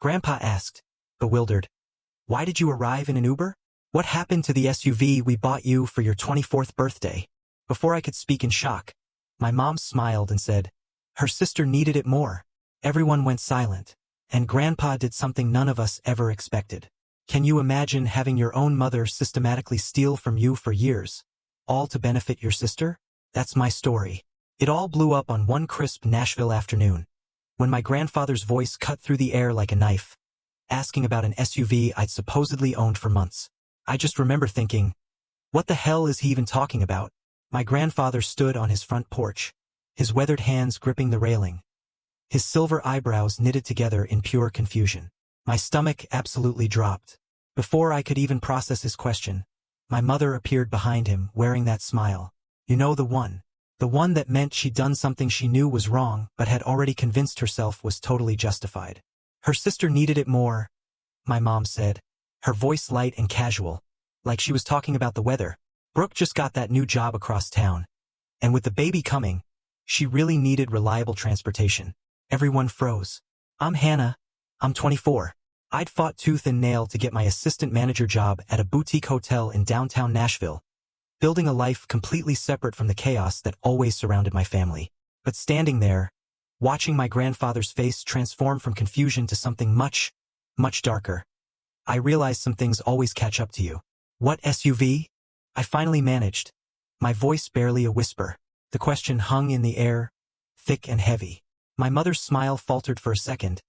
Grandpa asked, bewildered. Why did you arrive in an Uber? What happened to the SUV we bought you for your 24th birthday? Before I could speak in shock, my mom smiled and said, her sister needed it more. Everyone went silent, and Grandpa did something none of us ever expected. Can you imagine having your own mother systematically steal from you for years, all to benefit your sister? That's my story. It all blew up on one crisp Nashville afternoon, when my grandfather's voice cut through the air like a knife, asking about an SUV I'd supposedly owned for months. I just remember thinking, what the hell is he even talking about? My grandfather stood on his front porch, his weathered hands gripping the railing, his silver eyebrows knitted together in pure confusion. My stomach absolutely dropped. Before I could even process his question, my mother appeared behind him wearing that smile. You know, the one that meant she'd done something she knew was wrong but had already convinced herself was totally justified. Her sister needed it more, my mom said, her voice light and casual, like she was talking about the weather. Brooke just got that new job across town, and with the baby coming, she really needed reliable transportation. Everyone froze. I'm Hannah. I'm 24. I'd fought tooth and nail to get my assistant manager job at a boutique hotel in downtown Nashville, building a life completely separate from the chaos that always surrounded my family. But standing there, watching my grandfather's face transform from confusion to something much, much darker, I realized some things always catch up to you. What SUV? I finally managed, my voice barely a whisper. The question hung in the air, thick and heavy. My mother's smile faltered for a second,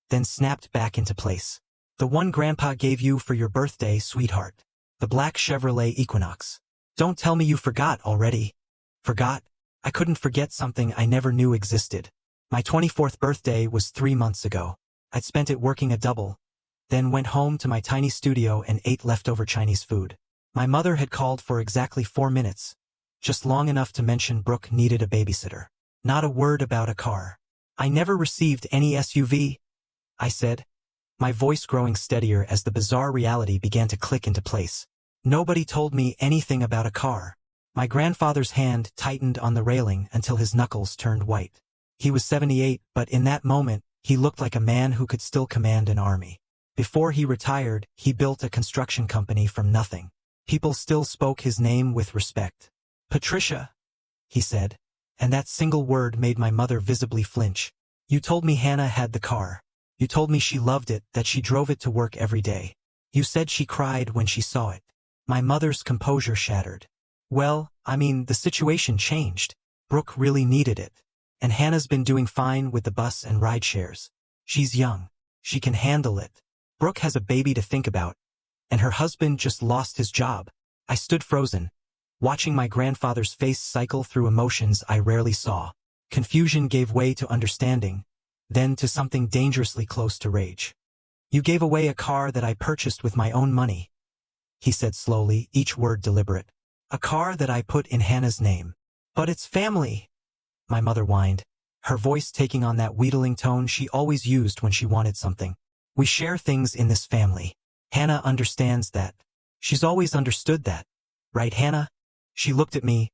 then snapped back into place. The one Grandpa gave you for your birthday, sweetheart. The black Chevrolet Equinox. Don't tell me you forgot already. Forgot? I couldn't forget something I never knew existed. My 24th birthday was 3 months ago. I'd spent it working a double, then went home to my tiny studio and ate leftover Chinese food. My mother had called for exactly 4 minutes, just long enough to mention Brooke needed a babysitter. Not a word about a car. I never received any SUV, I said, my voice growing steadier as the bizarre reality began to click into place. Nobody told me anything about a car. My grandfather's hand tightened on the railing until his knuckles turned white. He was 78, but in that moment, he looked like a man who could still command an army. Before he retired, he built a construction company from nothing. People still spoke his name with respect. Patricia, he said, and that single word made my mother visibly flinch. You told me Hannah had the car. You told me she loved it, that she drove it to work every day. You said she cried when she saw it. My mother's composure shattered. Well, I mean, the situation changed. Brooke really needed it. And Hannah's been doing fine with the bus and ride shares. She's young. She can handle it. Brooke has a baby to think about, and her husband just lost his job. I stood frozen, watching my grandfather's face cycle through emotions I rarely saw. Confusion gave way to understanding, then to something dangerously close to rage. You gave away a car that I purchased with my own money, he said slowly, each word deliberate. A car that I put in Hannah's name. But it's family, my mother whined, her voice taking on that wheedling tone she always used when she wanted something. We share things in this family. Hannah understands that. She's always understood that. Right, Hannah? She looked at me,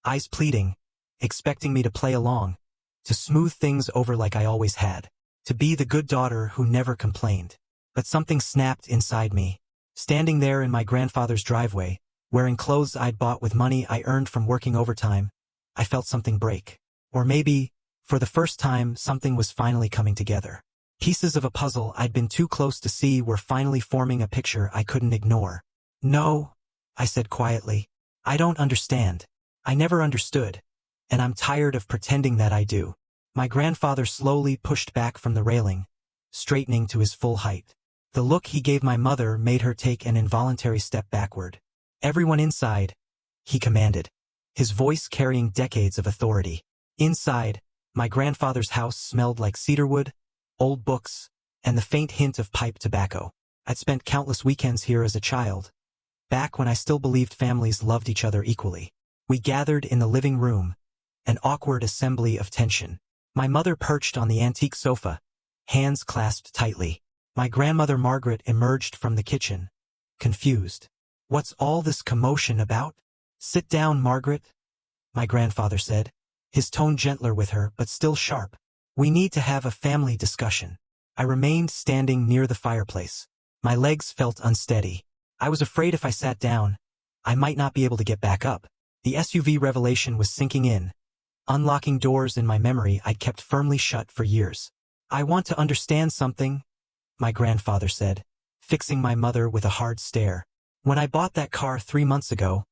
eyes pleading, expecting me to play along, to smooth things over like I always had, to be the good daughter who never complained. But something snapped inside me. Standing there in my grandfather's driveway, wearing clothes I'd bought with money I earned from working overtime, I felt something break. Or maybe, for the first time, something was finally coming together. Pieces of a puzzle I'd been too close to see were finally forming a picture I couldn't ignore. No, I said quietly. I don't understand. I never understood. And I'm tired of pretending that I do. My grandfather slowly pushed back from the railing, straightening to his full height. The look he gave my mother made her take an involuntary step backward. Everyone inside, he commanded, his voice carrying decades of authority. Inside, my grandfather's house smelled like cedarwood, old books, and the faint hint of pipe tobacco. I'd spent countless weekends here as a child, back when I still believed families loved each other equally. We gathered in the living room, an awkward assembly of tension. My mother perched on the antique sofa, hands clasped tightly. My grandmother Margaret emerged from the kitchen, confused. What's all this commotion about? Sit down, Margaret, my grandfather said, his tone gentler with her but still sharp. We need to have a family discussion. I remained standing near the fireplace. My legs felt unsteady. I was afraid if I sat down, I might not be able to get back up. The SUV revelation was sinking in, unlocking doors in my memory I'd kept firmly shut for years. "I want to understand something," my grandfather said, fixing my mother with a hard stare. "When I bought that car 3 months ago,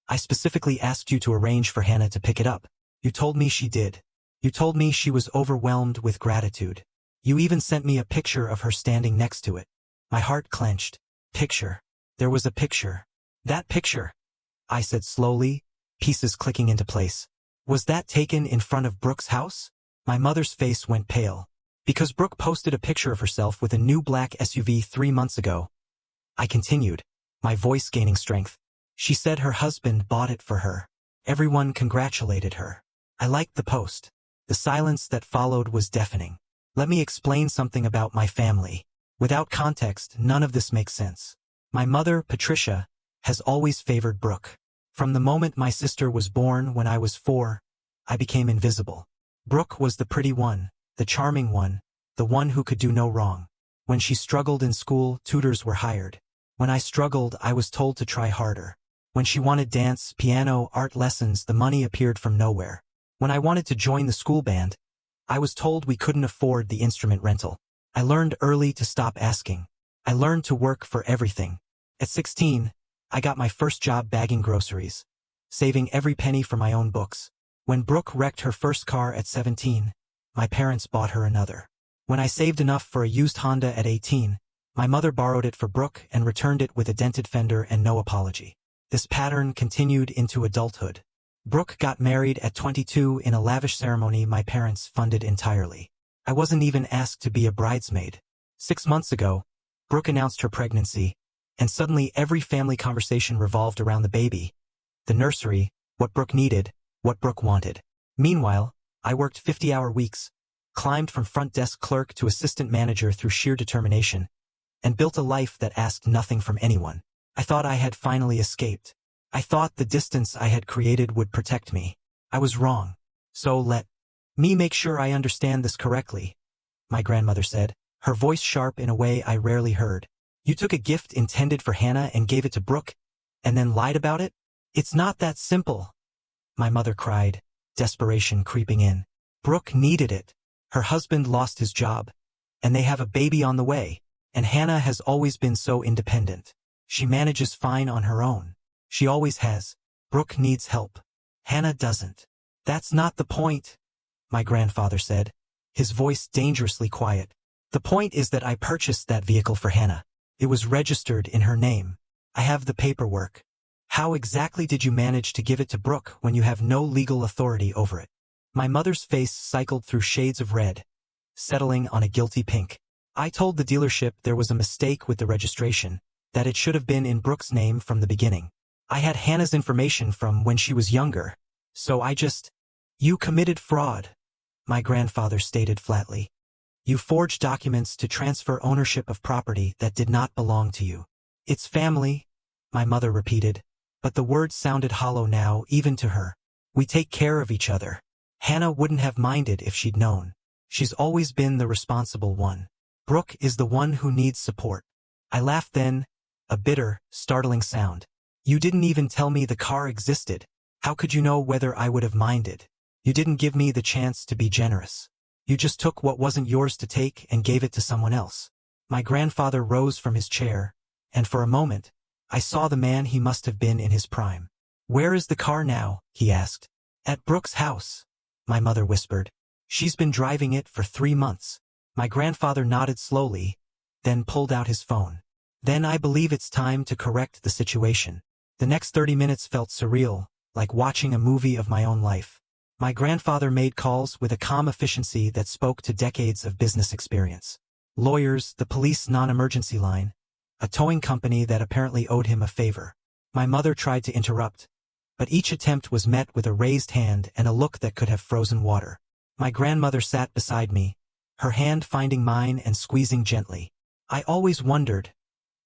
I specifically asked you to arrange for Hannah to pick it up. You told me she did. You told me she was overwhelmed with gratitude. You even sent me a picture of her standing next to it." My heart clenched. Picture. There was a picture. "That picture," I said slowly, pieces clicking into place. "Was that taken in front of Brooke's house?" My mother's face went pale. "Because Brooke posted a picture of herself with a new black SUV 3 months ago," I continued, my voice gaining strength. "She said her husband bought it for her. Everyone congratulated her. I liked the post. The silence that followed was deafening. Let me explain something about my family. Without context, none of this makes sense. My mother, Patricia, has always favored Brooke. From the moment my sister was born when I was 4, I became invisible. Brooke was the pretty one, the charming one, the one who could do no wrong. When she struggled in school, tutors were hired. When I struggled, I was told to try harder. When she wanted dance, piano, art lessons, the money appeared from nowhere. When I wanted to join the school band, I was told we couldn't afford the instrument rental. I learned early to stop asking. I learned to work for everything. At 16, I got my first job bagging groceries, saving every penny for my own books. When Brooke wrecked her first car at 17, my parents bought her another. When I saved enough for a used Honda at 18, my mother borrowed it for Brooke and returned it with a dented fender and no apology. This pattern continued into adulthood. Brooke got married at 22 in a lavish ceremony my parents funded entirely. I wasn't even asked to be a bridesmaid. 6 months ago, Brooke announced her pregnancy, and suddenly every family conversation revolved around the baby, the nursery, what Brooke needed, what Brooke wanted. Meanwhile, I worked 50-hour weeks, climbed from front desk clerk to assistant manager through sheer determination, and built a life that asked nothing from anyone. I thought I had finally escaped. I thought the distance I had created would protect me. I was wrong. "So let me make sure I understand this correctly," my grandmother said, her voice sharp in a way I rarely heard. "You took a gift intended for Hannah and gave it to Brooke, and then lied about it? It's not that simple," my mother cried, desperation creeping in. "Brooke needed it. Her husband lost his job, and they have a baby on the way, and Hannah has always been so independent. She manages fine on her own. She always has. Brooke needs help. Hannah doesn't." "That's not the point," my grandfather said, his voice dangerously quiet. "The point is that I purchased that vehicle for Hannah. It was registered in her name. I have the paperwork. How exactly did you manage to give it to Brooke when you have no legal authority over it?" My mother's face cycled through shades of red, settling on a guilty pink. "I told the dealership there was a mistake with the registration, that it should have been in Brooke's name from the beginning. I had Hannah's information from when she was younger, so I just—" "You committed fraud," my grandfather stated flatly. "You forged documents to transfer ownership of property that did not belong to you." "It's family," my mother repeated, but the words sounded hollow now, even to her. "We take care of each other. Hannah wouldn't have minded if she'd known. She's always been the responsible one. Brooke is the one who needs support." I laughed then, a bitter, startling sound. "You didn't even tell me the car existed. How could you know whether I would have minded? You didn't give me the chance to be generous. You just took what wasn't yours to take and gave it to someone else." My grandfather rose from his chair, and for a moment, I saw the man he must have been in his prime. "Where is the car now?" he asked. "At Brooke's house," my mother whispered. "She's been driving it for 3 months. My grandfather nodded slowly, then pulled out his phone. "Then I believe it's time to correct the situation." The next 30 minutes felt surreal, like watching a movie of my own life. My grandfather made calls with a calm efficiency that spoke to decades of business experience. Lawyers, the police non-emergency line, a towing company that apparently owed him a favor. My mother tried to interrupt, but each attempt was met with a raised hand and a look that could have frozen water. My grandmother sat beside me, her hand finding mine and squeezing gently. "I always wondered,"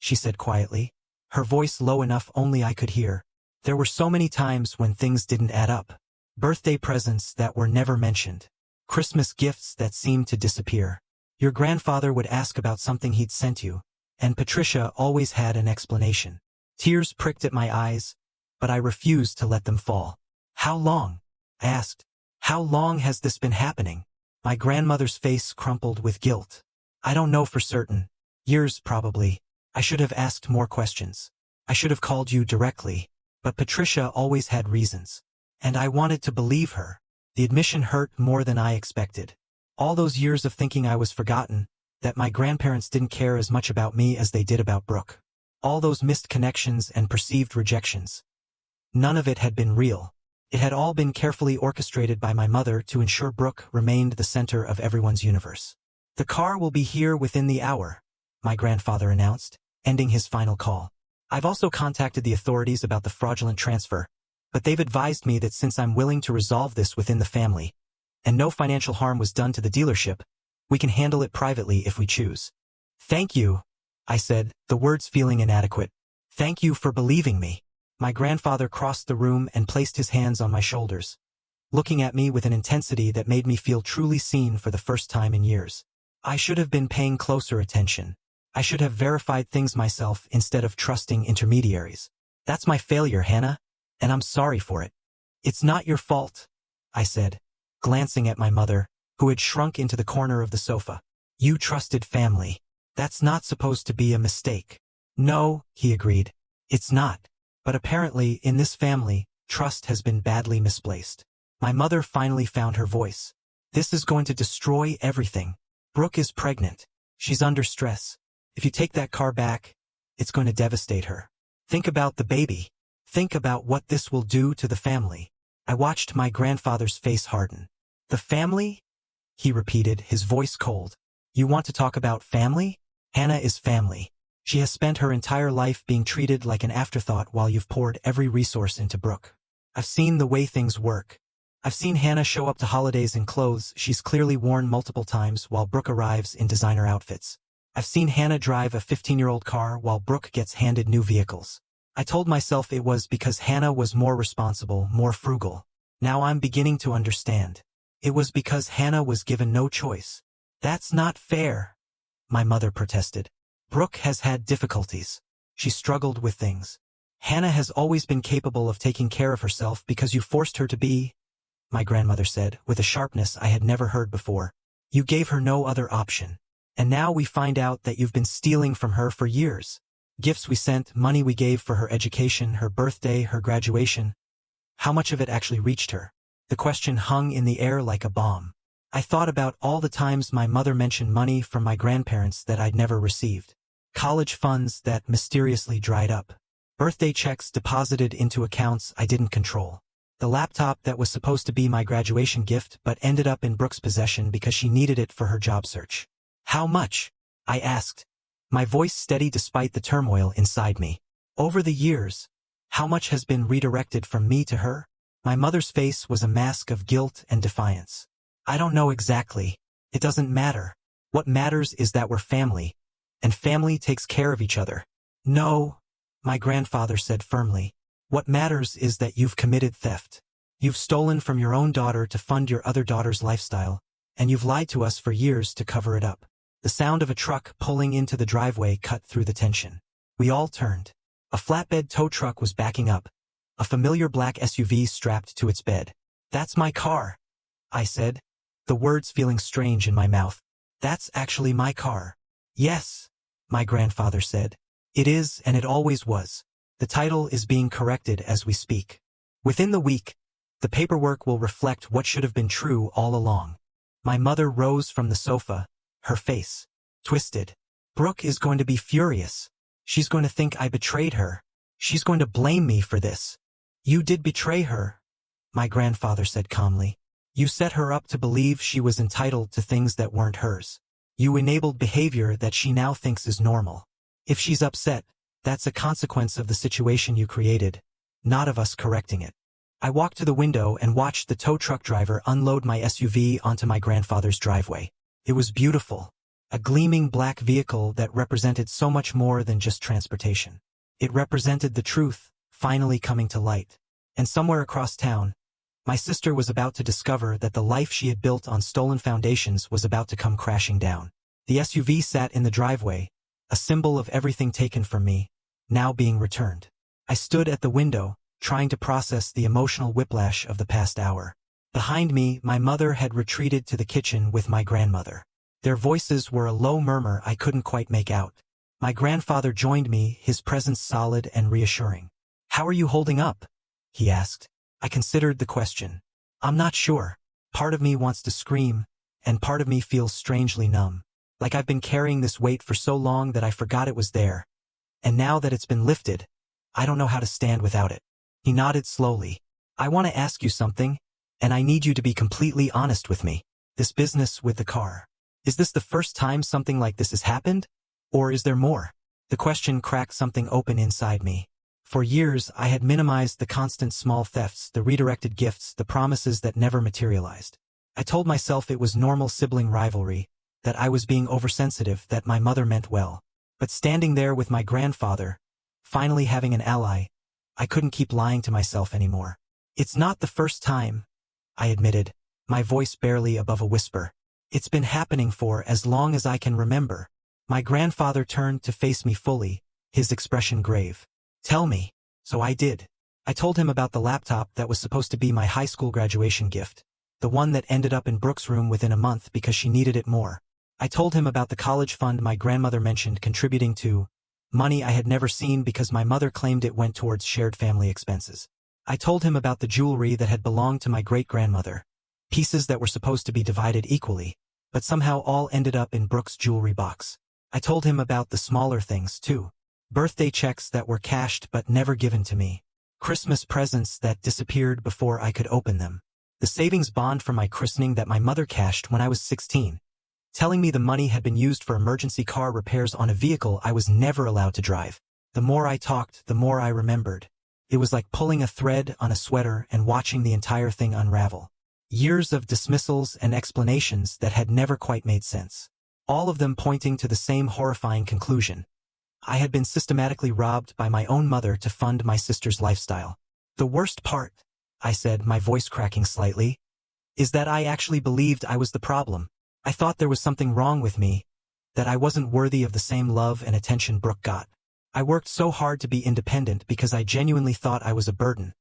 she said quietly, her voice low enough only I could hear. "There were so many times when things didn't add up. Birthday presents that were never mentioned. Christmas gifts that seemed to disappear. Your grandfather would ask about something he'd sent you, and Patricia always had an explanation. Tears pricked at my eyes, but I refused to let them fall. How long? I asked. How long has this been happening? My grandmother's face crumpled with guilt. I don't know for certain. Years, probably. I should have asked more questions. I should have called you directly. But Patricia always had reasons. And I wanted to believe her. The admission hurt more than I expected. All those years of thinking I was forgotten, that my grandparents didn't care as much about me as they did about Brooke. All those missed connections and perceived rejections. None of it had been real. It had all been carefully orchestrated by my mother to ensure Brooke remained the center of everyone's universe. The car will be here within the hour, my grandfather announced, ending his final call. I've also contacted the authorities about the fraudulent transfer, but they've advised me that since I'm willing to resolve this within the family, and no financial harm was done to the dealership, we can handle it privately if we choose. Thank you, I said, the words feeling inadequate. Thank you for believing me. My grandfather crossed the room and placed his hands on my shoulders, looking at me with an intensity that made me feel truly seen for the first time in years. I should have been paying closer attention. I should have verified things myself instead of trusting intermediaries. That's my failure, Hannah, and I'm sorry for it. It's not your fault, I said, glancing at my mother, who had shrunk into the corner of the sofa. You trusted family. That's not supposed to be a mistake. No, he agreed. It's not. But apparently, in this family, trust has been badly misplaced. My mother finally found her voice. This is going to destroy everything. Brooke is pregnant. She's under stress. If you take that car back, it's going to devastate her. Think about the baby. Think about what this will do to the family. I watched my grandfather's face harden. The family? He repeated, his voice cold. You want to talk about family? Hannah is family. She has spent her entire life being treated like an afterthought while you've poured every resource into Brooke. I've seen the way things work. I've seen Hannah show up to holidays in clothes she's clearly worn multiple times while Brooke arrives in designer outfits. I've seen Hannah drive a 15-year-old car while Brooke gets handed new vehicles. I told myself it was because Hannah was more responsible, more frugal. Now I'm beginning to understand. It was because Hannah was given no choice. That's not fair, my mother protested. Brooke has had difficulties. She struggled with things. Hannah has always been capable of taking care of herself because you forced her to be, my grandmother said, with a sharpness I had never heard before. You gave her no other option. And now we find out that you've been stealing from her for years. Gifts we sent, money we gave for her education, her birthday, her graduation. How much of it actually reached her? The question hung in the air like a bomb. I thought about all the times my mother mentioned money from my grandparents that I'd never received. College funds that mysteriously dried up. Birthday checks deposited into accounts I didn't control. The laptop that was supposed to be my graduation gift but ended up in Brooke's possession because she needed it for her job search. How much? I asked, my voice steady despite the turmoil inside me. Over the years, how much has been redirected from me to her? My mother's face was a mask of guilt and defiance. I don't know exactly. It doesn't matter. What matters is that we're family, and family takes care of each other. No, my grandfather said firmly. What matters is that you've committed theft. You've stolen from your own daughter to fund your other daughter's lifestyle, and you've lied to us for years to cover it up. The sound of a truck pulling into the driveway cut through the tension. We all turned. A flatbed tow truck was backing up, a familiar black SUV strapped to its bed. That's my car, I said, the words feeling strange in my mouth. That's actually my car. Yes, my grandfather said. It is, and it always was. The title is being corrected as we speak. Within the week, the paperwork will reflect what should have been true all along. My mother rose from the sofa, her face twisted. Brooke is going to be furious. She's going to think I betrayed her. She's going to blame me for this. You did betray her, my grandfather said calmly. You set her up to believe she was entitled to things that weren't hers. You enabled behavior that she now thinks is normal. If she's upset, that's a consequence of the situation you created, not of us correcting it. I walked to the window and watched the tow truck driver unload my SUV onto my grandfather's driveway. It was beautiful. A gleaming black vehicle that represented so much more than just transportation. It represented the truth, finally coming to light. And somewhere across town, my sister was about to discover that the life she had built on stolen foundations was about to come crashing down. The SUV sat in the driveway, a symbol of everything taken from me, now being returned. I stood at the window, trying to process the emotional whiplash of the past hour. Behind me, my mother had retreated to the kitchen with my grandmother. Their voices were a low murmur I couldn't quite make out. My grandfather joined me, his presence solid and reassuring. "How are you holding up?" he asked. I considered the question. I'm not sure. Part of me wants to scream, and part of me feels strangely numb. Like I've been carrying this weight for so long that I forgot it was there. And now that it's been lifted, I don't know how to stand without it. He nodded slowly. "I want to ask you something, and I need you to be completely honest with me. This business with the car. Is this the first time something like this has happened? Or is there more?" The question cracked something open inside me. For years, I had minimized the constant small thefts, the redirected gifts, the promises that never materialized. I told myself it was normal sibling rivalry, that I was being oversensitive, that my mother meant well. But standing there with my grandfather, finally having an ally, I couldn't keep lying to myself anymore. "It's not the first time," I admitted, my voice barely above a whisper. "It's been happening for as long as I can remember." My grandfather turned to face me fully, his expression grave. "Tell me." So I did. I told him about the laptop that was supposed to be my high school graduation gift, the one that ended up in Brooke's room within a month because she needed it more. I told him about the college fund my grandmother mentioned contributing to, money I had never seen because my mother claimed it went towards shared family expenses. I told him about the jewelry that had belonged to my great-grandmother, pieces that were supposed to be divided equally, but somehow all ended up in Brooke's jewelry box. I told him about the smaller things, too. Birthday checks that were cashed but never given to me. Christmas presents that disappeared before I could open them. The savings bond for my christening that my mother cashed when I was 16. Telling me the money had been used for emergency car repairs on a vehicle I was never allowed to drive. The more I talked, the more I remembered. It was like pulling a thread on a sweater and watching the entire thing unravel. Years of dismissals and explanations that had never quite made sense. All of them pointing to the same horrifying conclusion. I had been systematically robbed by my own mother to fund my sister's lifestyle. "The worst part," I said, my voice cracking slightly, "is that I actually believed I was the problem. I thought there was something wrong with me, that I wasn't worthy of the same love and attention Brooke got. I worked so hard to be independent because I genuinely thought I was a burden,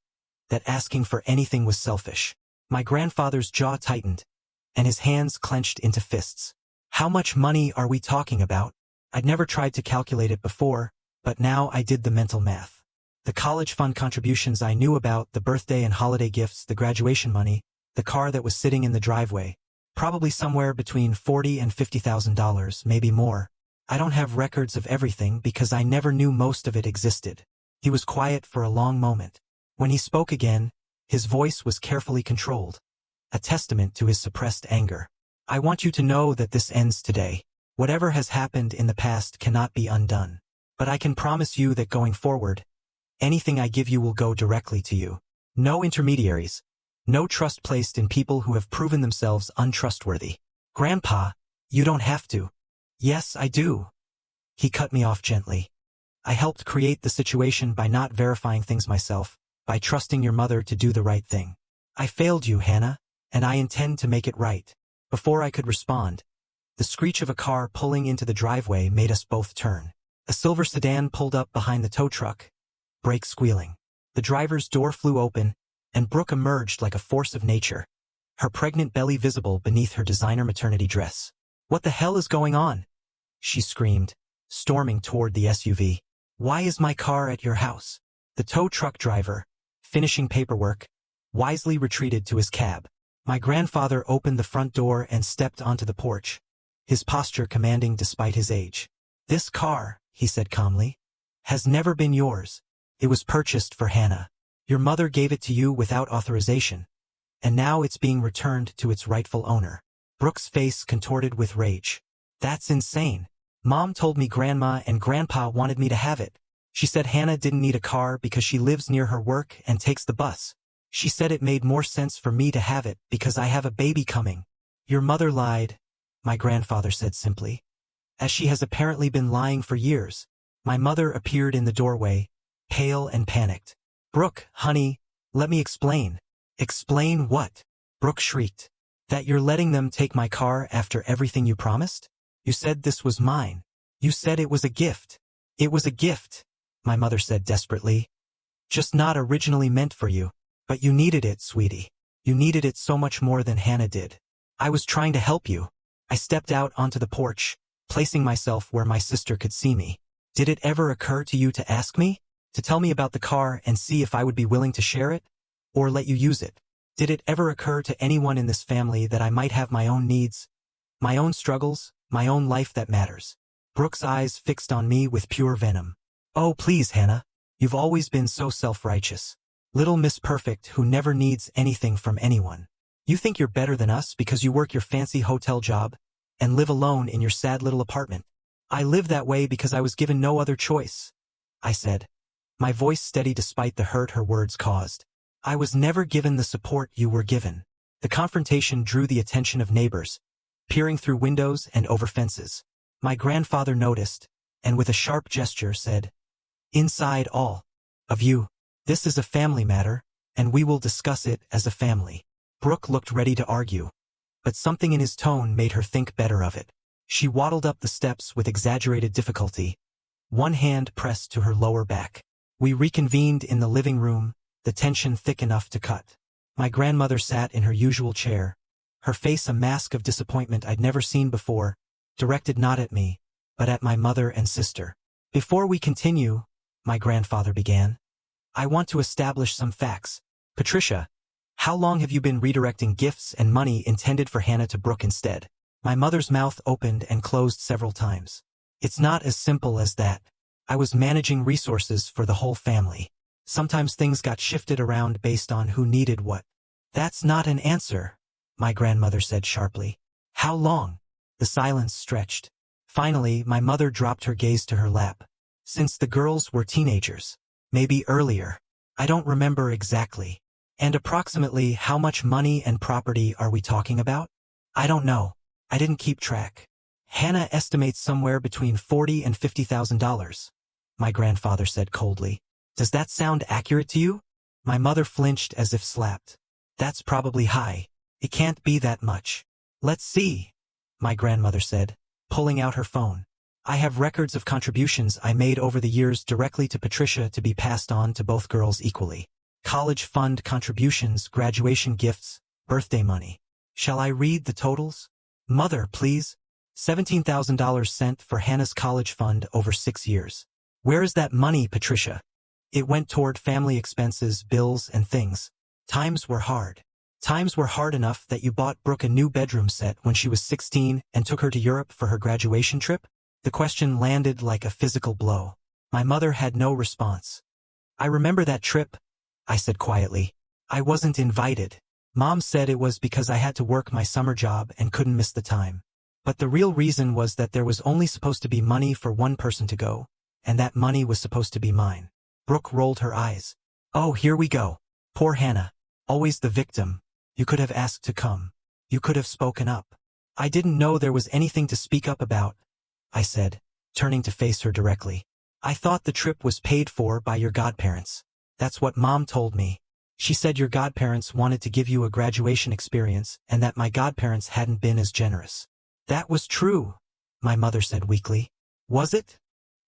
that asking for anything was selfish." My grandfather's jaw tightened, and his hands clenched into fists. "How much money are we talking about?" I'd never tried to calculate it before, but now I did the mental math. The college fund contributions I knew about, the birthday and holiday gifts, the graduation money, the car that was sitting in the driveway. Probably somewhere between $40,000 and $50,000, maybe more. I don't have records of everything because I never knew most of it existed. He was quiet for a long moment. When he spoke again, his voice was carefully controlled, a testament to his suppressed anger. "I want you to know that this ends today. Whatever has happened in the past cannot be undone. But I can promise you that going forward, anything I give you will go directly to you. No intermediaries. No trust placed in people who have proven themselves untrustworthy." "Grandpa, you don't have to." "Yes, I do." He cut me off gently. "I helped create the situation by not verifying things myself, by trusting your mother to do the right thing. I failed you, Hannah, and I intend to make it right." Before I could respond, the screech of a car pulling into the driveway made us both turn. A silver sedan pulled up behind the tow truck, brakes squealing. The driver's door flew open, and Brooke emerged like a force of nature, her pregnant belly visible beneath her designer maternity dress. "What the hell is going on?" she screamed, storming toward the SUV. "Why is my car at your house?" The tow truck driver, finishing paperwork, wisely retreated to his cab. My grandfather opened the front door and stepped onto the porch, his posture commanding despite his age. "This car," he said calmly, "has never been yours. It was purchased for Hannah. Your mother gave it to you without authorization, and now it's being returned to its rightful owner." Brooke's face contorted with rage. "That's insane. Mom told me Grandma and Grandpa wanted me to have it. She said Hannah didn't need a car because she lives near her work and takes the bus. She said it made more sense for me to have it because I have a baby coming." "Your mother lied," my grandfather said simply, "as she has apparently been lying for years." My mother appeared in the doorway, pale and panicked. "Brooke, honey, let me explain." "Explain what?" Brooke shrieked. "That you're letting them take my car after everything you promised?" You said this was mine. You said it was a gift. It was a gift, my mother said desperately. Just not originally meant for you. But you needed it, sweetie. You needed it so much more than Hannah did. I was trying to help you. I stepped out onto the porch, placing myself where my sister could see me. Did it ever occur to you to ask me? To tell me about the car and see if I would be willing to share it? Or let you use it? Did it ever occur to anyone in this family that I might have my own needs, my own struggles, my own life that matters? Brooke's eyes fixed on me with pure venom. Oh, please, Hannah. You've always been so self-righteous. Little Miss Perfect who never needs anything from anyone. You think you're better than us because you work your fancy hotel job and live alone in your sad little apartment. I live that way because I was given no other choice, I said, my voice steady despite the hurt her words caused. I was never given the support you were given. The confrontation drew the attention of neighbors, peering through windows and over fences. My grandfather noticed, and with a sharp gesture said, "Inside all of you. This is a family matter, and we will discuss it as a family." Brooke looked ready to argue, but something in his tone made her think better of it. She waddled up the steps with exaggerated difficulty, one hand pressed to her lower back. We reconvened in the living room, the tension thick enough to cut. My grandmother sat in her usual chair, her face a mask of disappointment I'd never seen before, directed not at me, but at my mother and sister. "Before we continue," my grandfather began, "I want to establish some facts. Patricia, how long have you been redirecting gifts and money intended for Hannah to Brooke instead?" My mother's mouth opened and closed several times. "It's not as simple as that. I was managing resources for the whole family. Sometimes things got shifted around based on who needed what." "That's not an answer," my grandmother said sharply. "How long?" The silence stretched. Finally, my mother dropped her gaze to her lap. "Since the girls were teenagers. Maybe earlier. I don't remember exactly." "And approximately how much money and property are we talking about?" "I don't know. I didn't keep track." "Hannah estimates somewhere between $40,000 and $50,000, my grandfather said coldly. "Does that sound accurate to you?" My mother flinched as if slapped. "That's probably high. It can't be that much." "Let's see," my grandmother said, pulling out her phone. "I have records of contributions I made over the years directly to Patricia to be passed on to both girls equally. College fund contributions, graduation gifts, birthday money. Shall I read the totals?" "Mother, please." $17,000 sent for Hannah's college fund over 6 years. "Where is that money, Patricia?" "It went toward family expenses, bills, and things. Times were hard. Times were hard enough that you bought Brooke a new bedroom set when she was 16 and took her to Europe for her graduation trip?" The question landed like a physical blow. My mother had no response. "I remember that trip," I said quietly. "I wasn't invited. Mom said it was because I had to work my summer job and couldn't miss the time. But the real reason was that there was only supposed to be money for one person to go, and that money was supposed to be mine." Brooke rolled her eyes. "Oh, here we go. Poor Hannah. Always the victim. You could have asked to come. You could have spoken up." "I didn't know there was anything to speak up about," I said, turning to face her directly. "I thought the trip was paid for by your godparents. That's what Mom told me. She said your godparents wanted to give you a graduation experience and that my godparents hadn't been as generous." "That was true," my mother said weakly. "Was it?"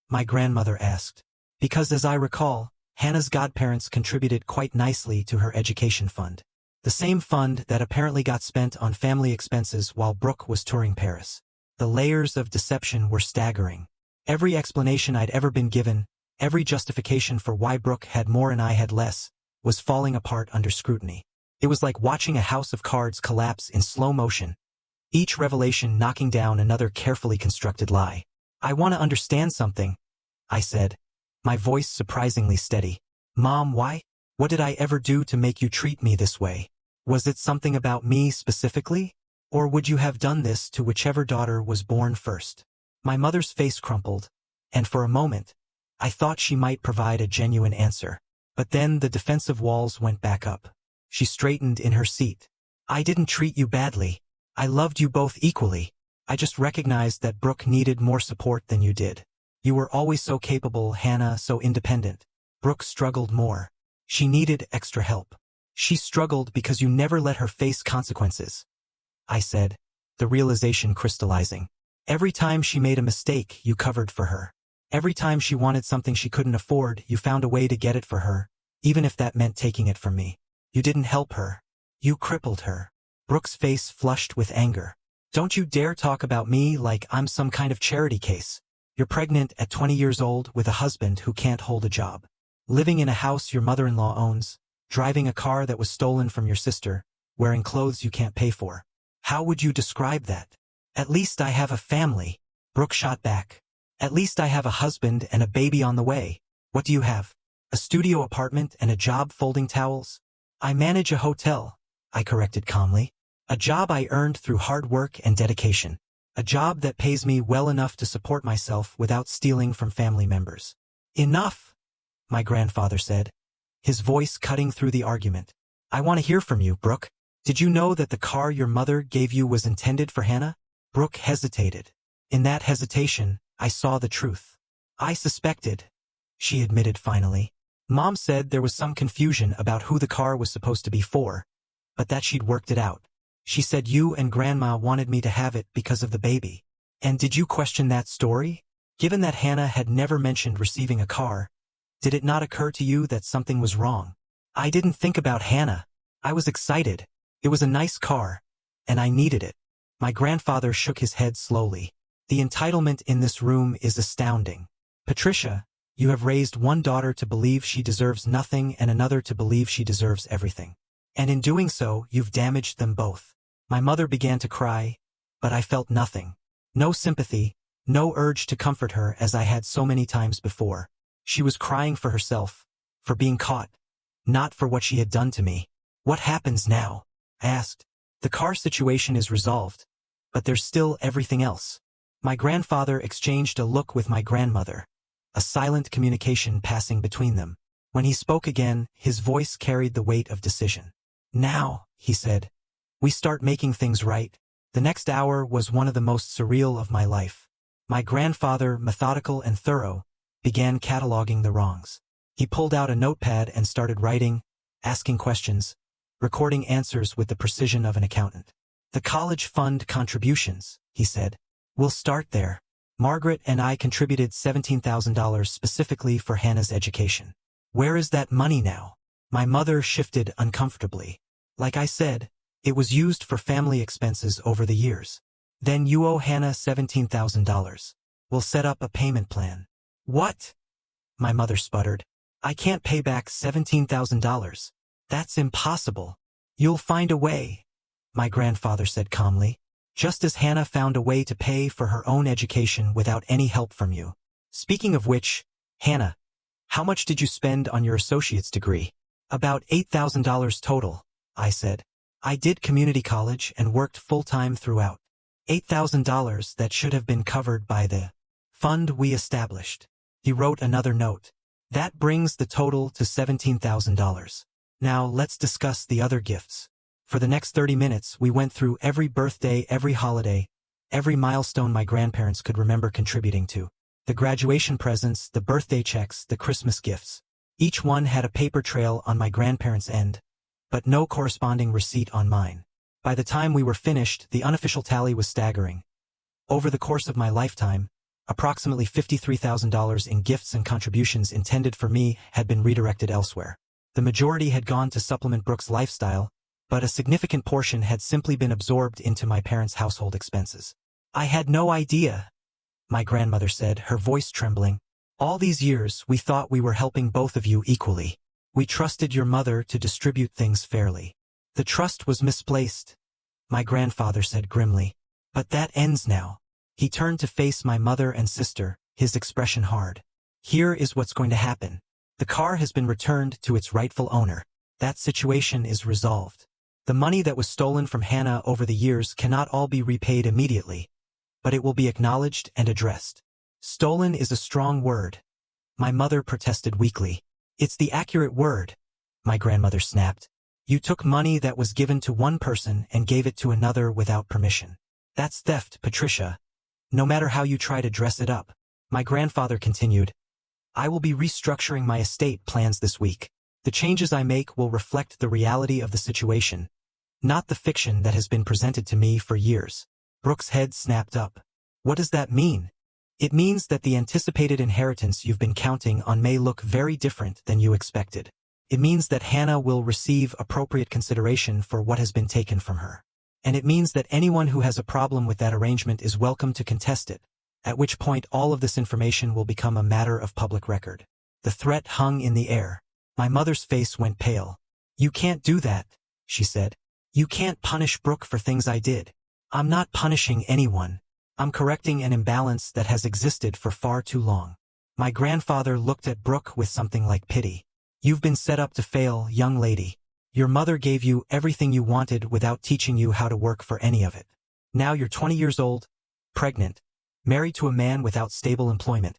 my grandmother asked. "Because as I recall, Hannah's godparents contributed quite nicely to her education fund. The same fund that apparently got spent on family expenses while Brooke was touring Paris." The layers of deception were staggering. Every explanation I'd ever been given, every justification for why Brooke had more and I had less, was falling apart under scrutiny. It was like watching a house of cards collapse in slow motion, each revelation knocking down another carefully constructed lie. "I want to understand something," I said, my voice surprisingly steady. "Mom, why? What did I ever do to make you treat me this way? Was it something about me specifically? Or would you have done this to whichever daughter was born first?" My mother's face crumpled, and for a moment, I thought she might provide a genuine answer. But then the defensive walls went back up. She straightened in her seat. "I didn't treat you badly. I loved you both equally. I just recognized that Brooke needed more support than you did. You were always so capable, Hannah, so independent. Brooke struggled more. She needed extra help. She struggled because you never let her face consequences," I said, the realization crystallizing. Every time she made a mistake, you covered for her. Every time she wanted something she couldn't afford, you found a way to get it for her, even if that meant taking it from me. You didn't help her. You crippled her. Brooke's face flushed with anger. Don't you dare talk about me like I'm some kind of charity case. You're pregnant at 20 years old with a husband who can't hold a job. Living in a house your mother-in-law owns, driving a car that was stolen from your sister, wearing clothes you can't pay for. How would you describe that? At least I have a family, Brooke shot back. At least I have a husband and a baby on the way. What do you have? A studio apartment and a job folding towels? I manage a hotel, I corrected calmly. A job I earned through hard work and dedication. A job that pays me well enough to support myself without stealing from family members. Enough, my grandfather said, his voice cutting through the argument. I want to hear from you, Brooke. Did you know that the car your mother gave you was intended for Hannah? Brooke hesitated. In that hesitation, I saw the truth. I suspected, she admitted finally. Mom said there was some confusion about who the car was supposed to be for, but that she'd worked it out. She said you and Grandma wanted me to have it because of the baby. And did you question that story? Given that Hannah had never mentioned receiving a car, did it not occur to you that something was wrong? I didn't think about Hannah. I was excited. It was a nice car, and I needed it. My grandfather shook his head slowly. The entitlement in this room is astounding. Patricia, you have raised one daughter to believe she deserves nothing and another to believe she deserves everything. And in doing so, you've damaged them both. My mother began to cry, but I felt nothing. No sympathy, no urge to comfort her as I had so many times before. She was crying for herself, for being caught, not for what she had done to me. What happens now? I asked. The car situation is resolved, but there's still everything else. My grandfather exchanged a look with my grandmother, a silent communication passing between them. When he spoke again, his voice carried the weight of decision. Now, he said, we start making things right. The next hour was one of the most surreal of my life. My grandfather, methodical and thorough, began cataloging the wrongs. He pulled out a notepad and started writing, asking questions, recording answers with the precision of an accountant. The college fund contributions, he said. We'll start there. Margaret and I contributed $17,000 specifically for Hannah's education. Where is that money now? My mother shifted uncomfortably. Like I said, it was used for family expenses over the years. Then you owe Hannah $17,000. We'll set up a payment plan. What? My mother sputtered. I can't pay back $17,000. That's impossible. You'll find a way, my grandfather said calmly. Just as Hannah found a way to pay for her own education without any help from you. Speaking of which, Hannah, how much did you spend on your associate's degree? About $8,000 total, I said. I did community college and worked full-time throughout. $8,000 that should have been covered by the fund we established. He wrote another note. That brings the total to $17,000. Now let's discuss the other gifts. For the next 30 minutes, we went through every birthday, every holiday, every milestone my grandparents could remember contributing to. The graduation presents, the birthday checks, the Christmas gifts. Each one had a paper trail on my grandparents' end, but no corresponding receipt on mine. By the time we were finished, the unofficial tally was staggering. Over the course of my lifetime, approximately $53,000 in gifts and contributions intended for me had been redirected elsewhere. The majority had gone to supplement Brooke's lifestyle, but a significant portion had simply been absorbed into my parents' household expenses. I had no idea, my grandmother said, her voice trembling. All these years, we thought we were helping both of you equally. We trusted your mother to distribute things fairly. The trust was misplaced, my grandfather said grimly. But that ends now. He turned to face my mother and sister, his expression hard. Here is what's going to happen. The car has been returned to its rightful owner. That situation is resolved. The money that was stolen from Hannah over the years cannot all be repaid immediately, but it will be acknowledged and addressed. Stolen is a strong word, my mother protested weakly. It's the accurate word, my grandmother snapped. You took money that was given to one person and gave it to another without permission. That's theft, Patricia. No matter how you try to dress it up. My grandfather continued. I will be restructuring my estate plans this week. The changes I make will reflect the reality of the situation, not the fiction that has been presented to me for years. Brooke's head snapped up. What does that mean? It means that the anticipated inheritance you've been counting on may look very different than you expected. It means that Hannah will receive appropriate consideration for what has been taken from her. And it means that anyone who has a problem with that arrangement is welcome to contest it, at which point all of this information will become a matter of public record. The threat hung in the air. My mother's face went pale. You can't do that, she said. You can't punish Brooke for things I did. I'm not punishing anyone. I'm correcting an imbalance that has existed for far too long. My grandfather looked at Brooke with something like pity. You've been set up to fail, young lady. Your mother gave you everything you wanted without teaching you how to work for any of it. Now you're 20 years old, pregnant, married to a man without stable employment,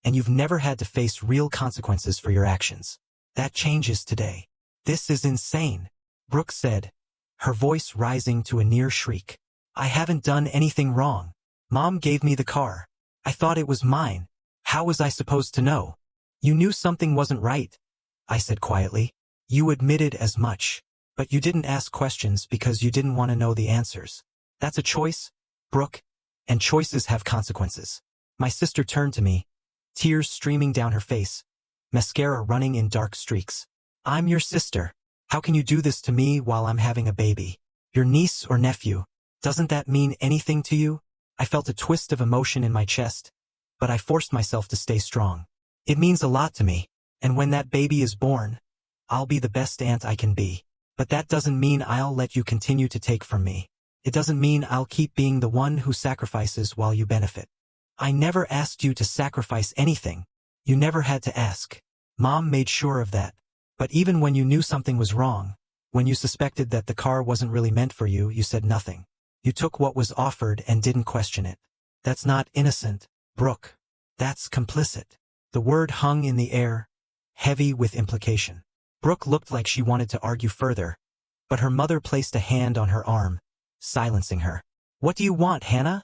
and you've never had to face real consequences for your actions. That changes today. This is insane, Brooke said, her voice rising to a near shriek. I haven't done anything wrong. Mom gave me the car. I thought it was mine. How was I supposed to know? You knew something wasn't right, I said quietly. You admitted as much, but you didn't ask questions because you didn't want to know the answers. That's a choice, Brooke, and choices have consequences. My sister turned to me, tears streaming down her face, mascara running in dark streaks. I'm your sister. How can you do this to me while I'm having a baby? Your niece or nephew. Doesn't that mean anything to you? I felt a twist of emotion in my chest, but I forced myself to stay strong. It means a lot to me, and when that baby is born, I'll be the best aunt I can be. But that doesn't mean I'll let you continue to take from me. It doesn't mean I'll keep being the one who sacrifices while you benefit. I never asked you to sacrifice anything. You never had to ask. Mom made sure of that. But even when you knew something was wrong, when you suspected that the car wasn't really meant for you, you said nothing. You took what was offered and didn't question it. That's not innocent, Brooke. That's complicit. The word hung in the air, heavy with implication. Brooke looked like she wanted to argue further, but her mother placed a hand on her arm, silencing her. What do you want, Hannah?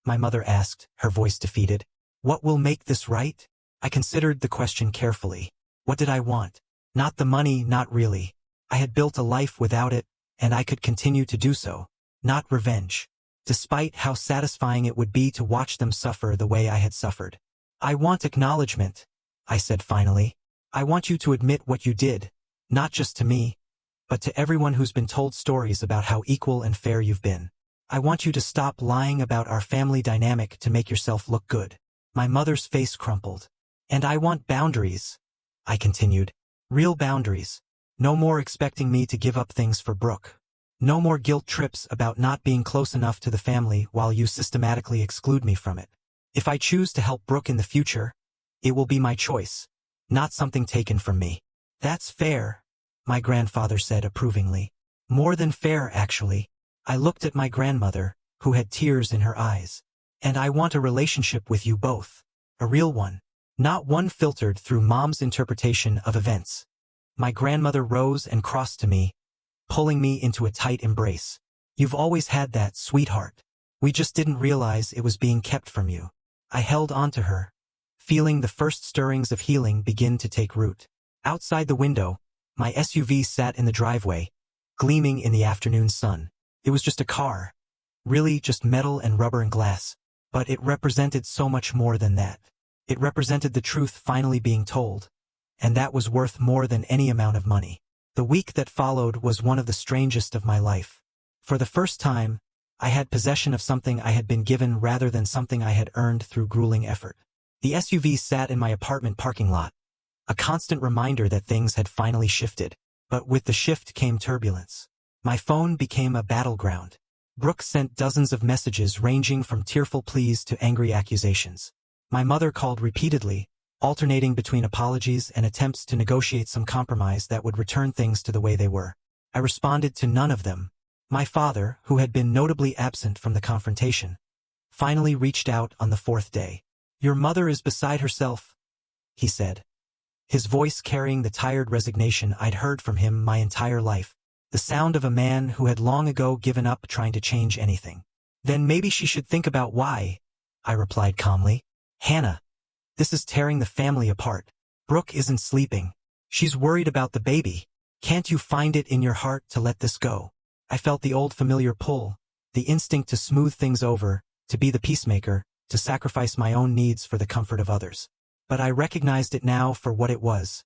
My mother asked, her voice defeated. What will make this right? I considered the question carefully. What did I want? Not the money, not really. I had built a life without it, and I could continue to do so. Not revenge, despite how satisfying it would be to watch them suffer the way I had suffered. I want acknowledgement, I said finally. I want you to admit what you did, not just to me, but to everyone who's been told stories about how equal and fair you've been. I want you to stop lying about our family dynamic to make yourself look good. My mother's face crumpled. And I want boundaries, I continued. Real boundaries. No more expecting me to give up things for Brooke. No more guilt trips about not being close enough to the family while you systematically exclude me from it. If I choose to help Brooke in the future, it will be my choice, not something taken from me. That's fair, my grandfather said approvingly. More than fair, actually. I looked at my grandmother, who had tears in her eyes. And I want a relationship with you both. A real one. Not one filtered through Mom's interpretation of events. My grandmother rose and crossed to me, pulling me into a tight embrace. You've always had that, sweetheart. We just didn't realize it was being kept from you. I held on to her, feeling the first stirrings of healing begin to take root. Outside the window, my SUV sat in the driveway, gleaming in the afternoon sun. It was just a car. Really just metal and rubber and glass. But it represented so much more than that. It represented the truth finally being told. And that was worth more than any amount of money. The week that followed was one of the strangest of my life. For the first time, I had possession of something I had been given rather than something I had earned through grueling effort. The SUV sat in my apartment parking lot, a constant reminder that things had finally shifted. But with the shift came turbulence. My phone became a battleground. Brooke sent dozens of messages ranging from tearful pleas to angry accusations. My mother called repeatedly, alternating between apologies and attempts to negotiate some compromise that would return things to the way they were. I responded to none of them. My father, who had been notably absent from the confrontation, finally reached out on the fourth day. Your mother is beside herself, he said, his voice carrying the tired resignation I'd heard from him my entire life, the sound of a man who had long ago given up trying to change anything. Then maybe she should think about why, I replied calmly. Hannah, this is tearing the family apart. Brooke isn't sleeping. She's worried about the baby. Can't you find it in your heart to let this go? I felt the old familiar pull, the instinct to smooth things over, to be the peacemaker, to sacrifice my own needs for the comfort of others. But I recognized it now for what it was.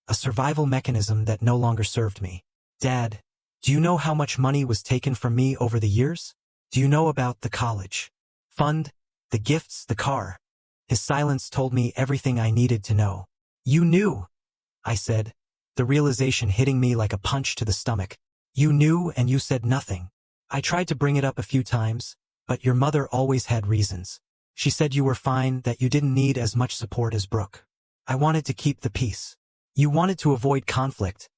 A survival mechanism that no longer served me. Dad, do you know how much money was taken from me over the years? Do you know about the college fund, the gifts, the car? His silence told me everything I needed to know. You knew, I said, the realization hitting me like a punch to the stomach. You knew and you said nothing. I tried to bring it up a few times, but your mother always had reasons. She said you were fine, that you didn't need as much support as Brooke. I wanted to keep the peace. You wanted to avoid conflict,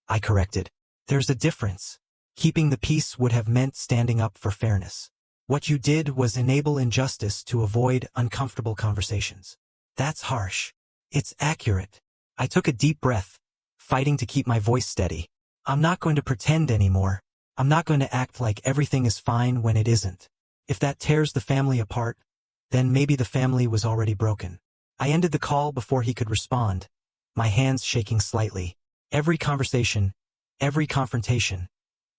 I corrected. There's a difference. Keeping the peace would have meant standing up for fairness. What you did was enable injustice to avoid uncomfortable conversations. That's harsh. It's accurate. I took a deep breath, fighting to keep my voice steady. I'm not going to pretend anymore. I'm not going to act like everything is fine when it isn't. If that tears the family apart, then maybe the family was already broken. I ended the call before he could respond, my hands shaking slightly. Every conversation, every confrontation,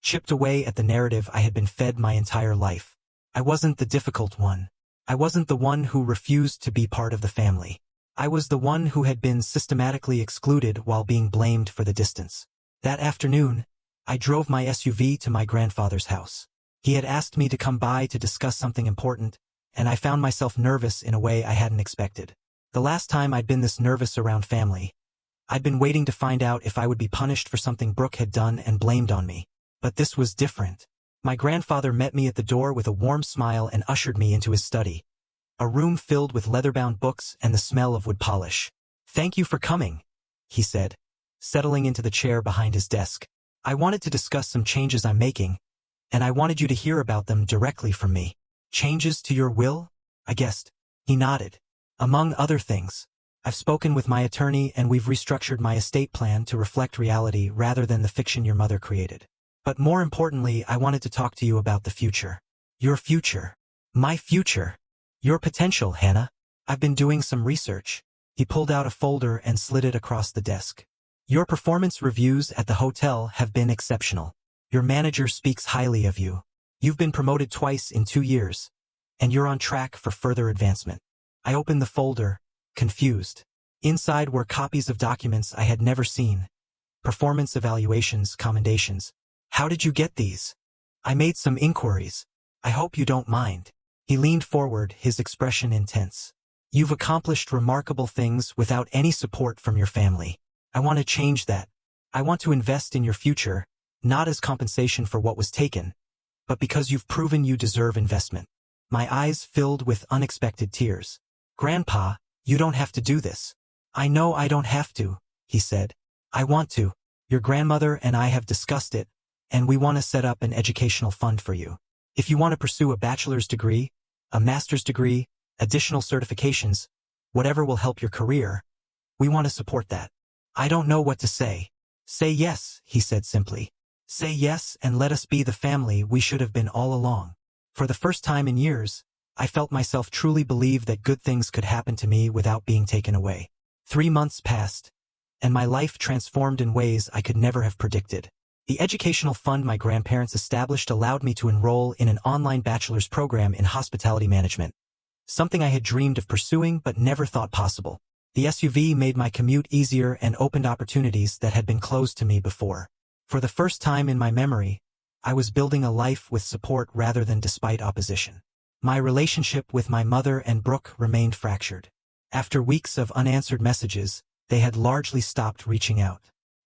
chipped away at the narrative I had been fed my entire life. I wasn't the difficult one. I wasn't the one who refused to be part of the family. I was the one who had been systematically excluded while being blamed for the distance. That afternoon, I drove my SUV to my grandfather's house. He had asked me to come by to discuss something important, and I found myself nervous in a way I hadn't expected. The last time I'd been this nervous around family, I'd been waiting to find out if I would be punished for something Brooke had done and blamed on me. But this was different. My grandfather met me at the door with a warm smile and ushered me into his study. A room filled with leather-bound books and the smell of wood polish. Thank you for coming, he said, settling into the chair behind his desk. I wanted to discuss some changes I'm making, and I wanted you to hear about them directly from me. Changes to your will? I guessed. He nodded. Among other things, I've spoken with my attorney and we've restructured my estate plan to reflect reality rather than the fiction your mother created. But more importantly, I wanted to talk to you about the future. Your future. My future. Your potential, Hannah. I've been doing some research. He pulled out a folder and slid it across the desk. Your performance reviews at the hotel have been exceptional. Your manager speaks highly of you. You've been promoted twice in 2 years, and you're on track for further advancement. I opened the folder, confused. Inside were copies of documents I had never seen. Performance evaluations, commendations. How did you get these? I made some inquiries. I hope you don't mind. He leaned forward, his expression intense. You've accomplished remarkable things without any support from your family. I want to change that. I want to invest in your future, not as compensation for what was taken, but because you've proven you deserve investment. My eyes filled with unexpected tears. Grandpa, you don't have to do this. I know I don't have to, he said. I want to. Your grandmother and I have discussed it, and we want to set up an educational fund for you. If you want to pursue a bachelor's degree, a master's degree, additional certifications, whatever will help your career, we want to support that. I don't know what to say. Say yes, he said simply. Say yes and let us be the family we should have been all along. For the first time in years, I felt myself truly believe that good things could happen to me without being taken away. 3 months passed, and my life transformed in ways I could never have predicted. The educational fund my grandparents established allowed me to enroll in an online bachelor's program in hospitality management, something I had dreamed of pursuing but never thought possible. The SUV made my commute easier and opened opportunities that had been closed to me before. For the first time in my memory, I was building a life with support rather than despite opposition. My relationship with my mother and Brooke remained fractured. After weeks of unanswered messages, they had largely stopped reaching out.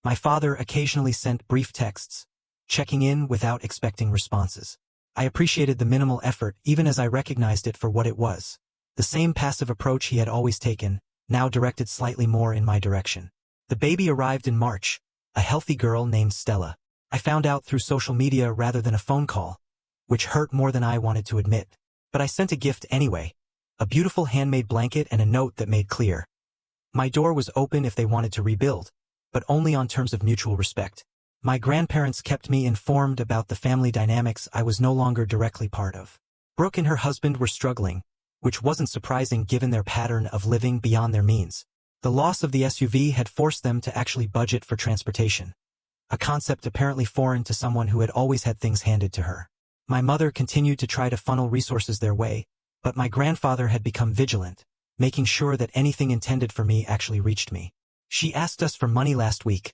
My father occasionally sent brief texts, checking in without expecting responses. I appreciated the minimal effort even as I recognized it for what it was. The same passive approach he had always taken, now directed slightly more in my direction. The baby arrived in March, a healthy girl named Stella. I found out through social media rather than a phone call, which hurt more than I wanted to admit. But I sent a gift anyway, a beautiful handmade blanket and a note that made clear. My door was open if they wanted to rebuild, but only on terms of mutual respect. My grandparents kept me informed about the family dynamics I was no longer directly part of. Brooke and her husband were struggling, which wasn't surprising given their pattern of living beyond their means. The loss of the SUV had forced them to actually budget for transportation, a concept apparently foreign to someone who had always had things handed to her. My mother continued to try to funnel resources their way, But my grandfather had become vigilant, making sure that anything intended for me actually reached me. She asked us for money last week.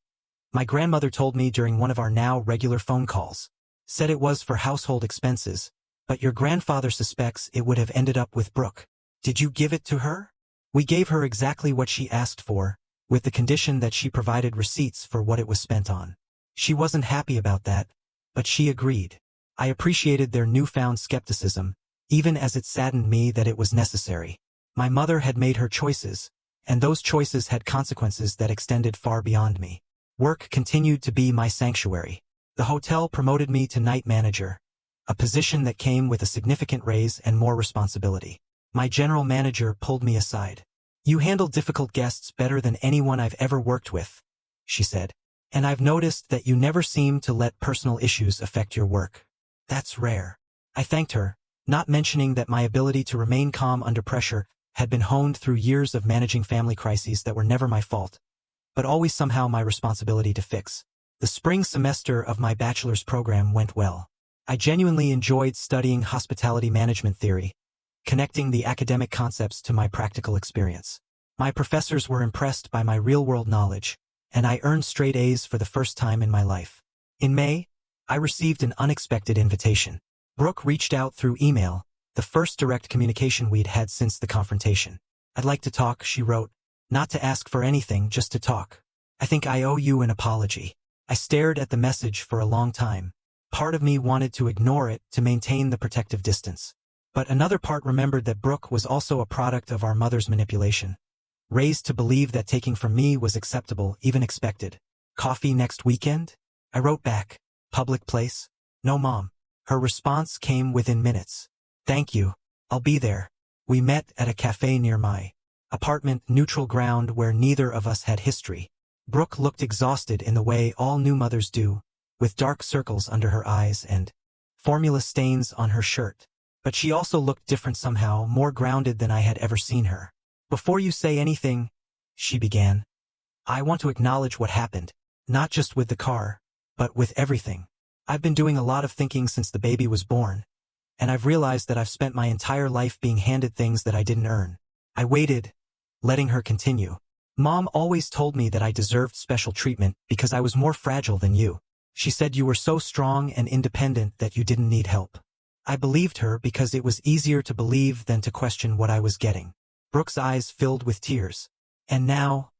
My grandmother told me during one of our now regular phone calls. Said it was for household expenses, but your grandfather suspects it would have ended up with Brooke. Did you give it to her? We gave her exactly what she asked for, with the condition that she provided receipts for what it was spent on. She wasn't happy about that, but she agreed. I appreciated their newfound skepticism, even as it saddened me that it was necessary. My mother had made her choices, and those choices had consequences that extended far beyond me. Work continued to be my sanctuary. The hotel promoted me to night manager, a position that came with a significant raise and more responsibility. My general manager pulled me aside. You handle difficult guests better than anyone I've ever worked with, she said. And I've noticed that you never seem to let personal issues affect your work. That's rare. I thanked her, not mentioning that my ability to remain calm under pressure had been honed through years of managing family crises that were never my fault, but always somehow my responsibility to fix. The spring semester of my bachelor's program went well. I genuinely enjoyed studying hospitality management theory, connecting the academic concepts to my practical experience. My professors were impressed by my real-world knowledge, and I earned straight A's for the first time in my life. In May, I received an unexpected invitation. Brooke reached out through email, the first direct communication we'd had since the confrontation. I'd like to talk, she wrote. Not to ask for anything, just to talk. I think I owe you an apology. I stared at the message for a long time. Part of me wanted to ignore it to maintain the protective distance. But another part remembered that Brooke was also a product of our mother's manipulation. Raised to believe that taking from me was acceptable, even expected. Coffee next weekend? I wrote back. Public place? No, Mom. Her response came within minutes. Thank you. I'll be there. We met at a cafe near my apartment, neutral ground where neither of us had history. Brooke looked exhausted in the way all new mothers do, with dark circles under her eyes and formula stains on her shirt. But she also looked different somehow, more grounded than I had ever seen her. Before you say anything, she began, I want to acknowledge what happened, not just with the car, but with everything. I've been doing a lot of thinking since the baby was born, and I've realized that I've spent my entire life being handed things that I didn't earn. I waited, letting her continue. Mom always told me that I deserved special treatment because I was more fragile than you. She said you were so strong and independent that you didn't need help. I believed her because it was easier to believe than to question what I was getting. Brooke's eyes filled with tears. And now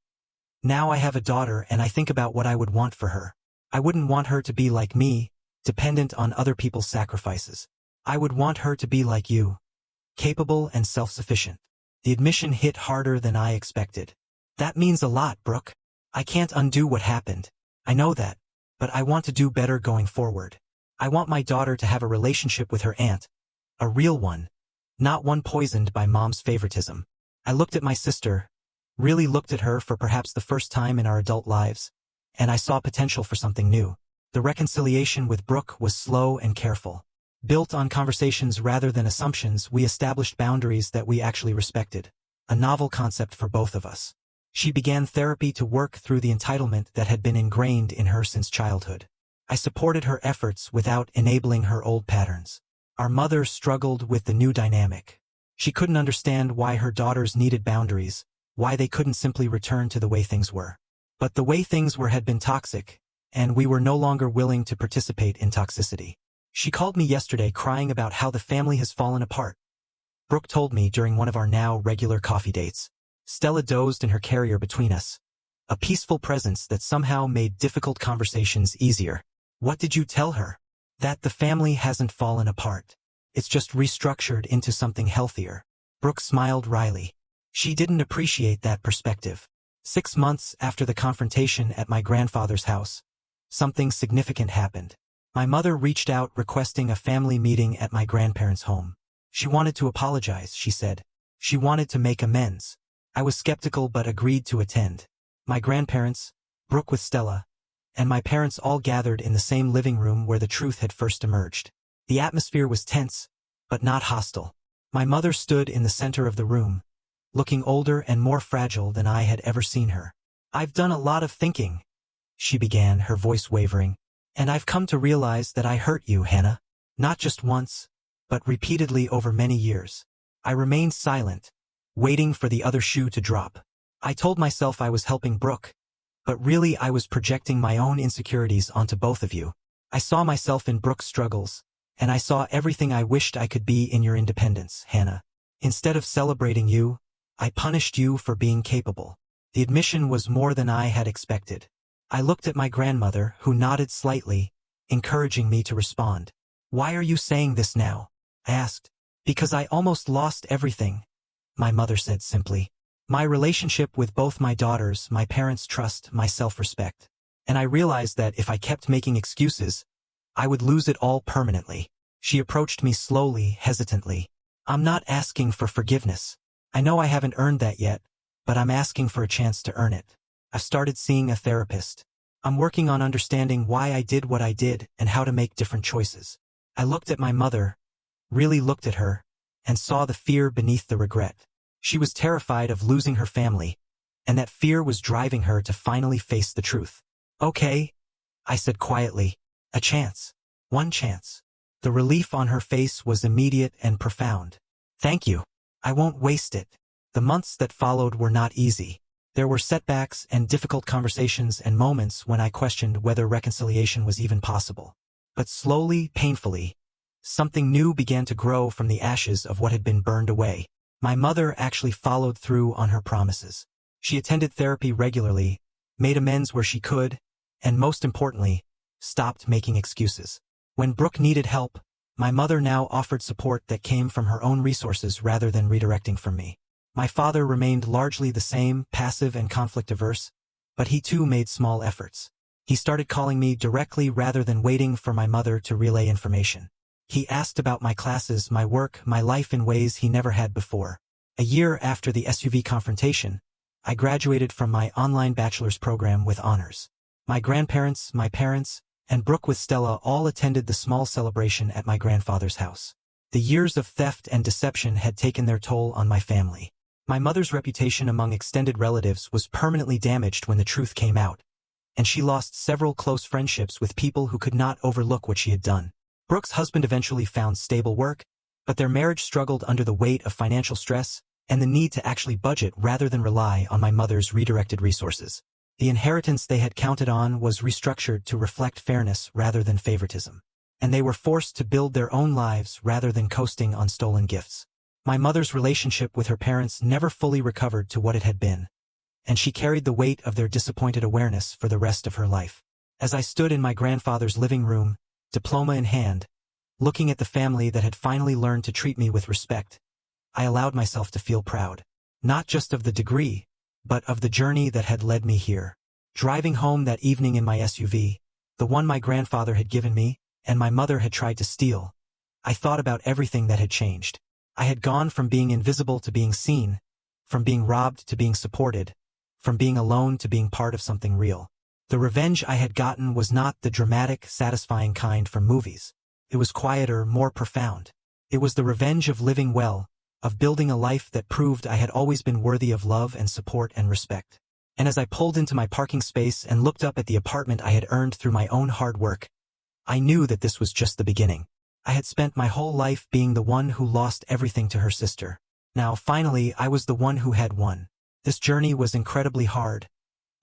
I have a daughter and I think about what I would want for her. I wouldn't want her to be like me, dependent on other people's sacrifices. I would want her to be like you, capable and self-sufficient. The admission hit harder than I expected. That means a lot, Brooke. I can't undo what happened. I know that, but I want to do better going forward. I want my daughter to have a relationship with her aunt, a real one, not one poisoned by Mom's favoritism. I looked at my sister, really looked at her for perhaps the first time in our adult lives, and I saw potential for something new. The reconciliation with Brooke was slow and careful. Built on conversations rather than assumptions, we established boundaries that we actually respected, a novel concept for both of us. She began therapy to work through the entitlement that had been ingrained in her since childhood. I supported her efforts without enabling her old patterns. Our mother struggled with the new dynamic. She couldn't understand why her daughters needed boundaries, why they couldn't simply return to the way things were. But the way things were had been toxic, and we were no longer willing to participate in toxicity. She called me yesterday crying about how the family has fallen apart. Brooke told me during one of our now regular coffee dates. Stella dozed in her carrier between us, a peaceful presence that somehow made difficult conversations easier. What did you tell her? That the family hasn't fallen apart. It's just restructured into something healthier. Brooke smiled wryly. She didn't appreciate that perspective. 6 months after the confrontation at my grandfather's house, something significant happened. My mother reached out requesting a family meeting at my grandparents' home. She wanted to apologize, she said. She wanted to make amends. I was skeptical but agreed to attend. My grandparents, Brooke with Stella, and my parents all gathered in the same living room where the truth had first emerged. The atmosphere was tense, but not hostile. My mother stood in the center of the room, looking older and more fragile than I had ever seen her. I've done a lot of thinking, she began, her voice wavering, and I've come to realize that I hurt you, Hannah. Not just once, but repeatedly over many years. I remained silent, waiting for the other shoe to drop. I told myself I was helping Brooke, but really I was projecting my own insecurities onto both of you. I saw myself in Brooke's struggles, and I saw everything I wished I could be in your independence, Hannah. Instead of celebrating you, I punished you for being capable. The admission was more than I had expected. I looked at my grandmother, who nodded slightly, encouraging me to respond. "Why are you saying this now?" I asked. "Because I almost lost everything," my mother said simply. "My relationship with both my daughters, my parents' trust, my self-respect. And I realized that if I kept making excuses, I would lose it all permanently." She approached me slowly, hesitantly. "I'm not asking for forgiveness. I know I haven't earned that yet, but I'm asking for a chance to earn it. I've started seeing a therapist. I'm working on understanding why I did what I did and how to make different choices." I looked at my mother, really looked at her, and saw the fear beneath the regret. She was terrified of losing her family, and that fear was driving her to finally face the truth. "Okay," I said quietly, "a chance. One chance." The relief on her face was immediate and profound. "Thank you. I won't waste it." The months that followed were not easy. There were setbacks and difficult conversations and moments when I questioned whether reconciliation was even possible. But slowly, painfully, something new began to grow from the ashes of what had been burned away. My mother actually followed through on her promises. She attended therapy regularly, made amends where she could, and most importantly, stopped making excuses. When Brooke needed help, my mother now offered support that came from her own resources rather than redirecting from me. My father remained largely the same, passive and conflict-averse, but he too made small efforts. He started calling me directly rather than waiting for my mother to relay information. He asked about my classes, my work, my life in ways he never had before. A year after the SUV confrontation, I graduated from my online bachelor's program with honors. My grandparents, my parents, and Brooke with Stella all attended the small celebration at my grandfather's house. The years of theft and deception had taken their toll on my family. My mother's reputation among extended relatives was permanently damaged when the truth came out, and she lost several close friendships with people who could not overlook what she had done. Brooke's husband eventually found stable work, but their marriage struggled under the weight of financial stress and the need to actually budget rather than rely on my mother's redirected resources. The inheritance they had counted on was restructured to reflect fairness rather than favoritism, and they were forced to build their own lives rather than coasting on stolen gifts. My mother's relationship with her parents never fully recovered to what it had been, and she carried the weight of their disappointed awareness for the rest of her life. As I stood in my grandfather's living room, diploma in hand, looking at the family that had finally learned to treat me with respect, I allowed myself to feel proud, not just of the degree, but of the journey that had led me here. Driving home that evening in my SUV, the one my grandfather had given me, and my mother had tried to steal, I thought about everything that had changed. I had gone from being invisible to being seen, from being robbed to being supported, from being alone to being part of something real. The revenge I had gotten was not the dramatic, satisfying kind from movies. It was quieter, more profound. It was the revenge of living well, of building a life that proved I had always been worthy of love and support and respect. And as I pulled into my parking space and looked up at the apartment I had earned through my own hard work, I knew that this was just the beginning. I had spent my whole life being the one who lost everything to her sister. Now, finally, I was the one who had won. This journey was incredibly hard,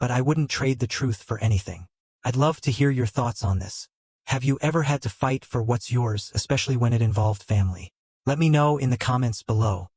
but I wouldn't trade the truth for anything. I'd love to hear your thoughts on this. Have you ever had to fight for what's yours, especially when it involved family? Let me know in the comments below.